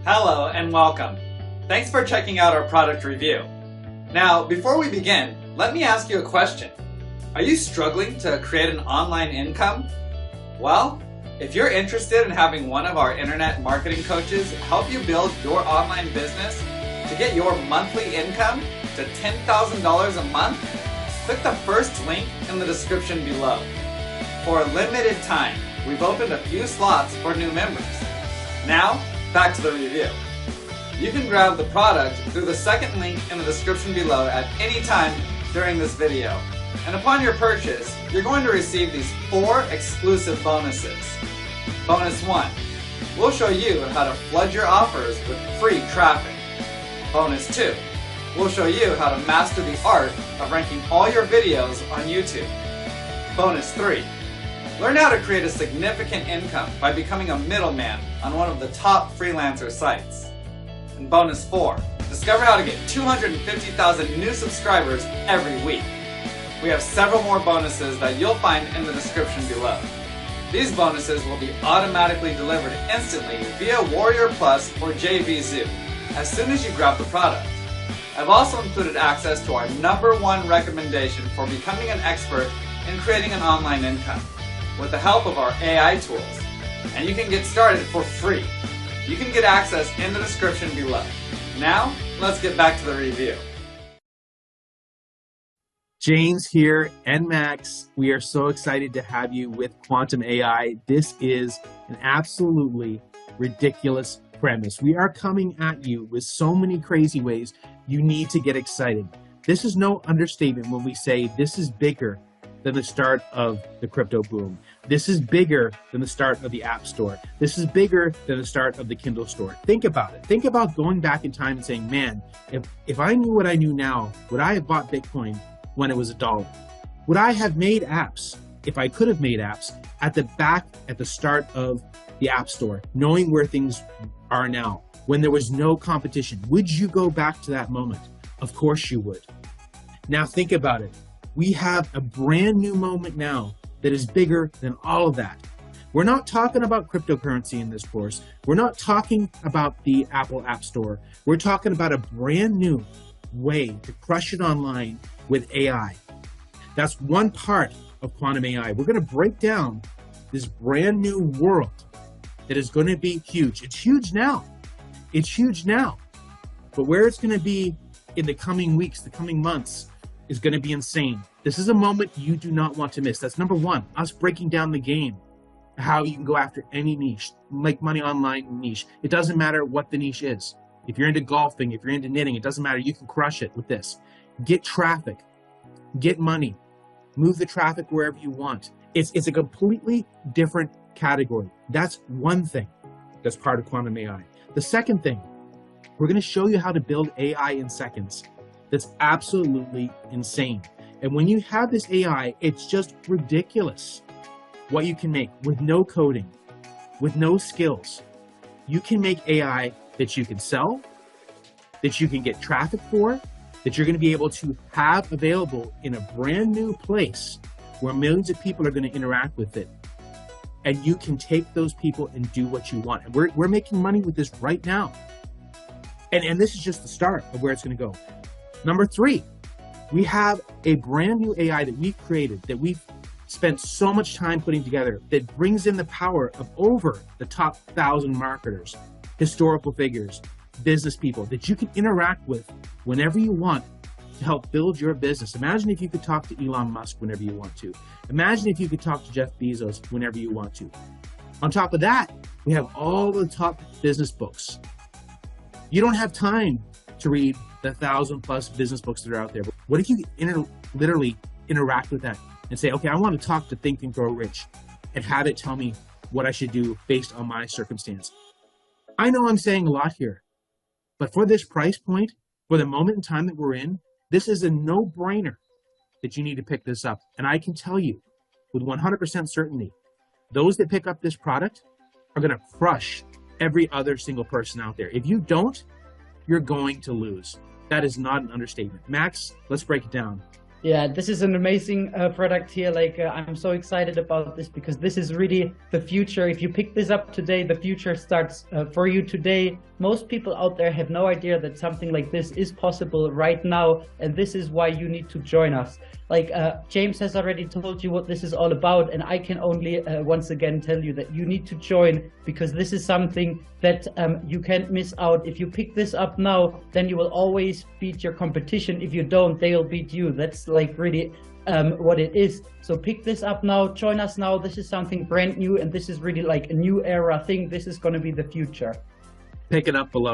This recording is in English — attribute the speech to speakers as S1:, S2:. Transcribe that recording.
S1: Hello and welcome. Thanks for checking out our product review. Now, before we begin, let me ask you a question. Are you struggling to create an online income? Well, if you're interested in having one of our internet marketing coaches help you build your online business to get your monthly income to $10,000 a month, click the first link in the description below. For a limited time, we've opened a few slots for new members. Now, back to the review. You can grab the product through the second link in the description below at any time during this video. And upon your purchase, you're going to receive these 4 exclusive bonuses. Bonus 1, we'll show you how to flood your offers with free traffic. Bonus 2, we'll show you how to master the art of ranking all your videos on YouTube. Bonus 3, learn how to create a significant income by becoming a middleman on one of the top freelancer sites. And bonus 4, discover how to get 250,000 new subscribers every week. We have several more bonuses that you'll find in the description below. These bonuses will be automatically delivered instantly via Warrior Plus or JVZoo as soon as you grab the product. I've also included access to our #1 recommendation for becoming an expert in creating an online income with the help of our AI tools. And you can get started for free. You can get access in the description below. Now, let's get back to the review.
S2: James here and Max. We are so excited to have you with Quantum AI. This is an absolutely ridiculous premise. We are coming at you with so many crazy ways you need to get excited. This is no understatement when we say this is bigger than the start of the crypto boom. This is bigger than the start of the App Store. This is bigger than the start of the Kindle Store. Think about it. Think about going back in time and saying, man, if I knew what I knew now, would I have bought Bitcoin when it was $1? Would I have made apps, if I could have made apps, at the start of the App Store, knowing where things are now, when there was no competition? Would you go back to that moment? Of course you would. Now think about it. We have a brand new moment now that is bigger than all of that. We're not talking about cryptocurrency in this course. We're not talking about the Apple App Store. We're talking about a brand new way to crush it online with AI. That's one part of Quantum AI. We're going to break down this brand new world that is going to be huge. It's huge now. It's huge now. But where it's going to be in the coming weeks, the coming months, is going to be insane. This is a moment you do not want to miss. That's #1, us breaking down the game, how you can go after any niche, make money online niche. It doesn't matter what the niche is. If you're into golfing, if you're into knitting, it doesn't matter. You can crush it with this. Get traffic, get money, move the traffic wherever you want. It's a completely different category. That's one thing that's part of Quantum AI. The second thing, we're going to show you how to build AI in seconds. That's absolutely insane. And when you have this AI, it's just ridiculous what you can make with no coding, with no skills. You can make AI that you can sell, that you can get traffic for, that you're going to be able to have available in a brand new place where millions of people are going to interact with it. And you can take those people and do what you want. And we're making money with this right now. And this is just the start of where it's going to go. #3, we have a brand new AI that we've created, that we've spent so much time putting together, that brings in the power of over the top 1,000 marketers, historical figures, business people that you can interact with whenever you want to help build your business. Imagine if you could talk to Elon Musk whenever you want to. Imagine if you could talk to Jeff Bezos whenever you want to. On top of that, we have all the top business books. You don't have time to read the 1,000+ business books that are out there. But what if you literally interact with that and say, okay, I want to talk to Think and Grow Rich and have it tell me what I should do based on my circumstance? I know I'm saying a lot here, but for this price point, for the moment in time that we're in, this is a no-brainer that you need to pick this up. And I can tell you with 100% certainty, those that pick up this product are going to crush every other single person out there. If you don't, you're going to lose. That is not an understatement. Max, let's break it down.
S3: Yeah, this is an amazing product here. I'm so excited about this because this is really the future. If you pick this up today, the future starts for you today. Most people out there have no idea that something like this is possible right now, and this is why you need to join us. James has already told you what this is all about, and I can only once again tell you that you need to join, because this is something that you can't miss out. If you pick this up now, then you will always beat your competition. If you don't, they'll beat you. That's really what it is. So pick this up now, join us now. This is something brand new, and this is really like a new era thing. This is going to be the future.
S2: Pick it up below.